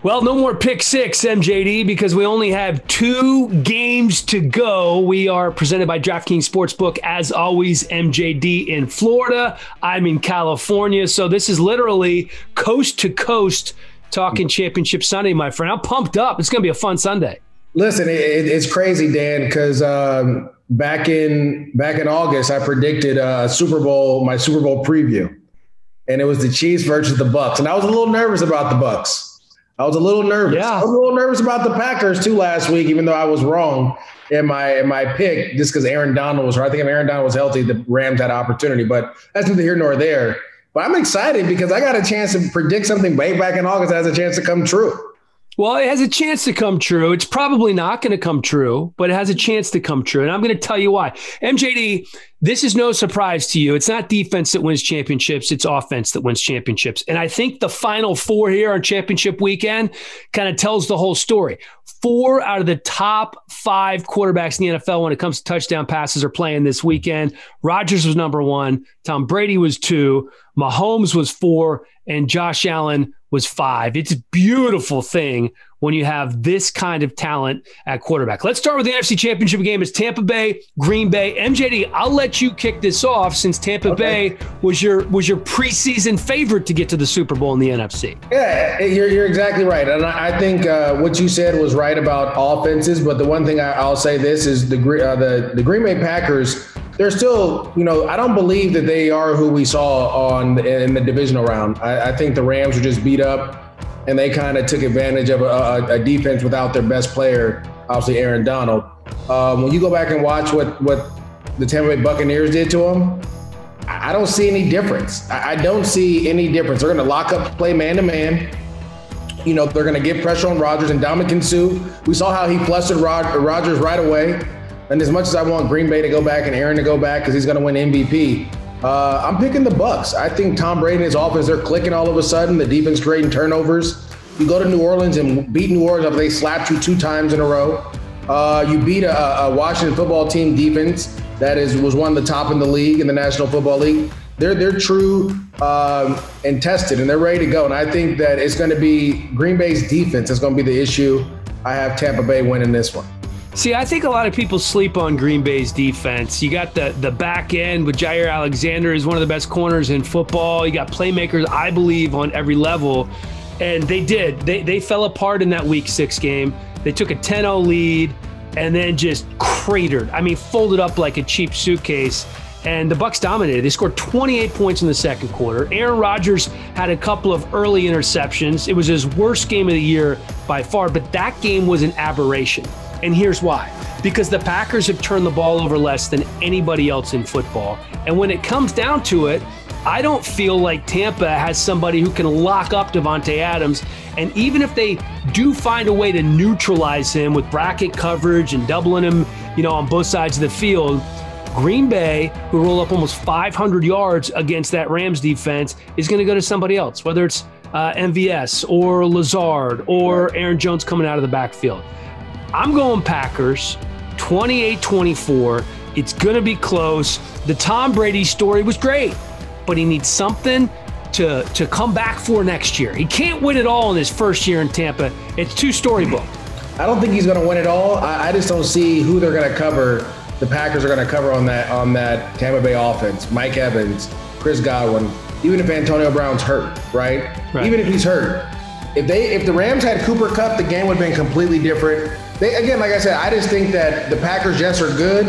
Well, no more pick six, MJD, because we only have 2 games to go. We are presented by DraftKings Sportsbook. As always, MJD in Florida. I'm in California. So this is literally coast to coast talking Championship Sunday, my friend. I'm pumped up. It's going to be a fun Sunday. Listen, it's crazy, Dan, because back in August, I predicted my Super Bowl preview, and it was the Chiefs versus the Bucs, and I was a little nervous about the Bucs. I was a little nervous. Yeah. I was a little nervous about the Packers too last week, even though I was wrong in my pick, just because Aaron Donald was hurt. I think if Aaron Donald was healthy, the Rams had opportunity, but that's neither here nor there. But I'm excited because I got a chance to predict something way back in August that has a chance to come true. Well, it has a chance to come true. It's probably not going to come true, but it has a chance to come true. And I'm going to tell you why. MJD, this is no surprise to you. It's not defense that wins championships. It's offense that wins championships. And I think the Final Four here on championship weekend kind of tells the whole story. 4 out of the top 5 quarterbacks in the NFL when it comes to touchdown passes are playing this weekend. Rodgers was number 1. Tom Brady was 2. Mahomes was 4. And Josh Allen was 5. It's a beautiful thing when you have this kind of talent at quarterback. Let's start with the NFC Championship game. It's Tampa Bay, Green Bay. MJD, I'll let you kick this off since Tampa Bay was your preseason favorite to get to the Super Bowl in the NFC. Yeah, you're exactly right. And I think what you said was right about offenses. But the one thing I'll say this is the Green Bay Packers, they're still, I don't believe that they are who we saw in the divisional round. I think the Rams were just beat up, and they kind of took advantage of a defense without their best player, obviously Aaron Donald. When you go back and watch what the Tampa Bay Buccaneers did to them, I don't see any difference. I don't see any difference. They're going to lock up, play man-to-man. They're going to get pressure on Rodgers and Ndamukong Suh. We saw how he flustered Rodgers right away. And as much as I want Green Bay to go back and Aaron to go back because he's going to win MVP, I'm picking the Bucs. I think Tom Brady and his offense, they're clicking all of a sudden. The defense creating turnovers. You go to New Orleans and beat New Orleans after they slapped you 2 times in a row. You beat a Washington football team defense that was one of the top in the league, in the National Football League. They're true and tested, and they're ready to go. And I think that it's going to be Green Bay's defense that's going to be the issue. I have Tampa Bay winning this one. See, I think a lot of people sleep on Green Bay's defense. You got the back end with Jair Alexander is one of the best corners in football. You got playmakers, I believe, on every level. And they did. They fell apart in that Week 6 game. They took a 10-0 lead and then just cratered. I mean, folded up like a cheap suitcase. And the Bucs dominated. They scored 28 points in the second quarter. Aaron Rodgers had a couple of early interceptions. It was his worst game of the year by far, but that game was an aberration. And here's why. Because the Packers have turned the ball over less than anybody else in football. And when it comes down to it, I don't feel like Tampa has somebody who can lock up Davante Adams. And even if they do find a way to neutralize him with bracket coverage and doubling him, on both sides of the field, Green Bay, who roll up almost 500 yards against that Rams defense, is going to go to somebody else, whether it's MVS or Lazard or Aaron Jones coming out of the backfield. I'm going Packers, 28-24. It's going to be close. The Tom Brady story was great, but he needs something to come back for next year. He can't win it all in his first year in Tampa. It's too storybook. I don't think he's going to win it all. I just don't see who they're going to cover. The Packers are going to cover on that Tampa Bay offense. Mike Evans, Chris Godwin, even if Antonio Brown's hurt, right? Even if he's hurt. If the Rams had Cooper Kupp, the game would have been completely different. Again, like I said, I just think that the Packers, yes, are good,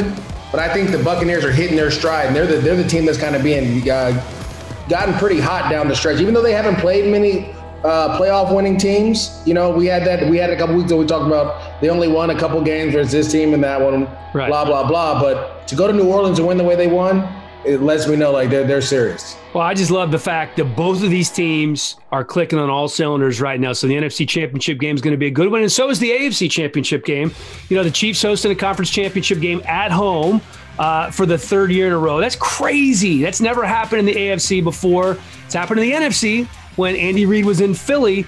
but I think the Buccaneers are hitting their stride, and they're the team that's kind of being gotten pretty hot down the stretch. Even though they haven't played many playoff winning teams, we had a couple weeks ago we talked about they only won a couple games versus this team and that one, right. Blah blah blah. But to go to New Orleans and win the way they won, it lets me know like they're serious. Well, I just love the fact that both of these teams are clicking on all cylinders right now. So the NFC Championship game is going to be a good one, and so is the AFC Championship game. The Chiefs hosting a conference championship game at home for the 3rd year in a row. That's crazy. That's never happened in the AFC before. It's happened in the NFC when Andy Reid was in Philly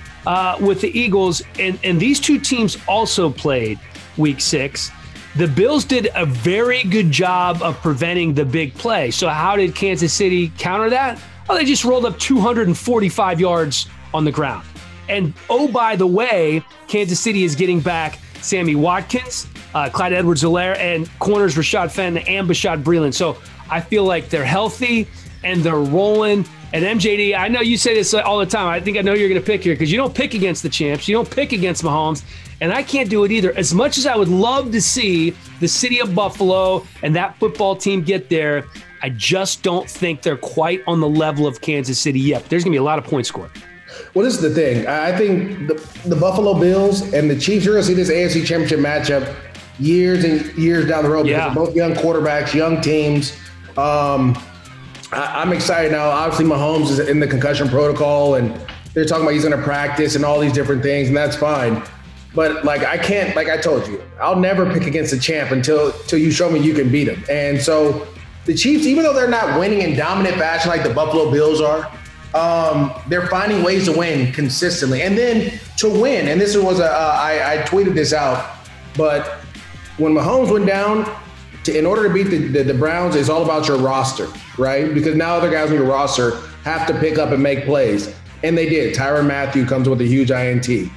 with the Eagles, and these two teams also played Week 6. The Bills did a very good job of preventing the big play. So how did Kansas City counter that? Well, they just rolled up 245 yards on the ground. And oh, by the way, Kansas City is getting back Sammy Watkins, Clyde Edwards-Helaire, and corners Rashad Fenton and Bashad Breeland. So I feel like they're healthy and they're rolling. And MJD, I know you say this all the time. I think I know you're going to pick here because you don't pick against the champs. You don't pick against Mahomes. And I can't do it either. As much as I would love to see the city of Buffalo and that football team get there, I just don't think they're quite on the level of Kansas City yet. There's going to be a lot of points scored. Well, this is the thing. I think the Buffalo Bills and the Chiefs, you're going to see this AFC Championship matchup years and years down the road because they're both young quarterbacks, young teams. I'm excited now. Obviously, Mahomes is in the concussion protocol, and they're talking about he's going to practice and all these different things, and that's fine. But, I can't, I told you, I'll never pick against a champ until you show me you can beat him. And so the Chiefs, even though they're not winning in dominant fashion like the Buffalo Bills are, they're finding ways to win consistently. And then to win, and this was I tweeted this out, but when Mahomes went down, in order to beat the Browns, it's all about your roster, right? Because now other guys on your roster have to pick up and make plays. And they did. Tyrann Mathieu comes with a huge INT.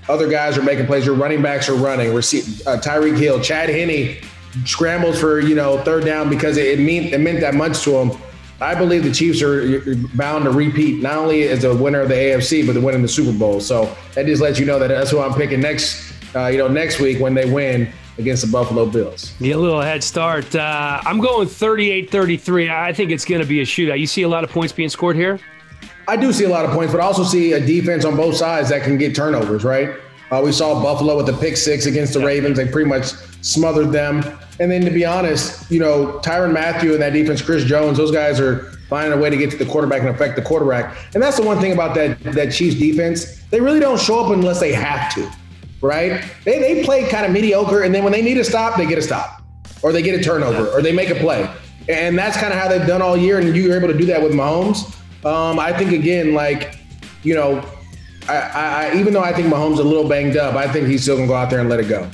Other guys are making plays. Your running backs are running. Tyreek Hill, Chad Henne scrambles for, third down because it meant that much to him. I believe the Chiefs are bound to repeat, not only as a winner of the AFC, but to win in the Super Bowl. So that just lets you know that that's who I'm picking next week when they win against the Buffalo Bills. Get a little head start. I'm going 38-33. I think it's going to be a shootout. You see a lot of points being scored here? I do see a lot of points, but I also see a defense on both sides that can get turnovers, right? We saw Buffalo with the pick six against the Ravens. They pretty much smothered them. And then to be honest, Tyrann Mathieu and that defense, Chris Jones, those guys are finding a way to get to the quarterback and affect the quarterback. And that's the one thing about that Chiefs defense. They really don't show up unless they have to, right? They play kind of mediocre, and then when they need a stop, they get a stop. Or they get a turnover, or they make a play. And that's kind of how they've done all year, and you were able to do that with Mahomes. I think, again, I even though I think Mahomes is a little banged up, I think he's still going to go out there and let it go.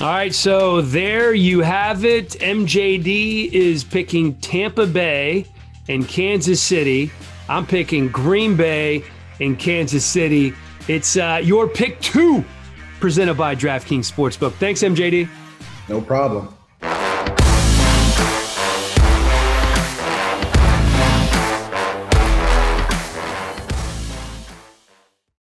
All right, so there you have it. MJD is picking Tampa Bay and Kansas City. I'm picking Green Bay and Kansas City. It's your pick 2 presented by DraftKings Sportsbook. Thanks, MJD. No problem.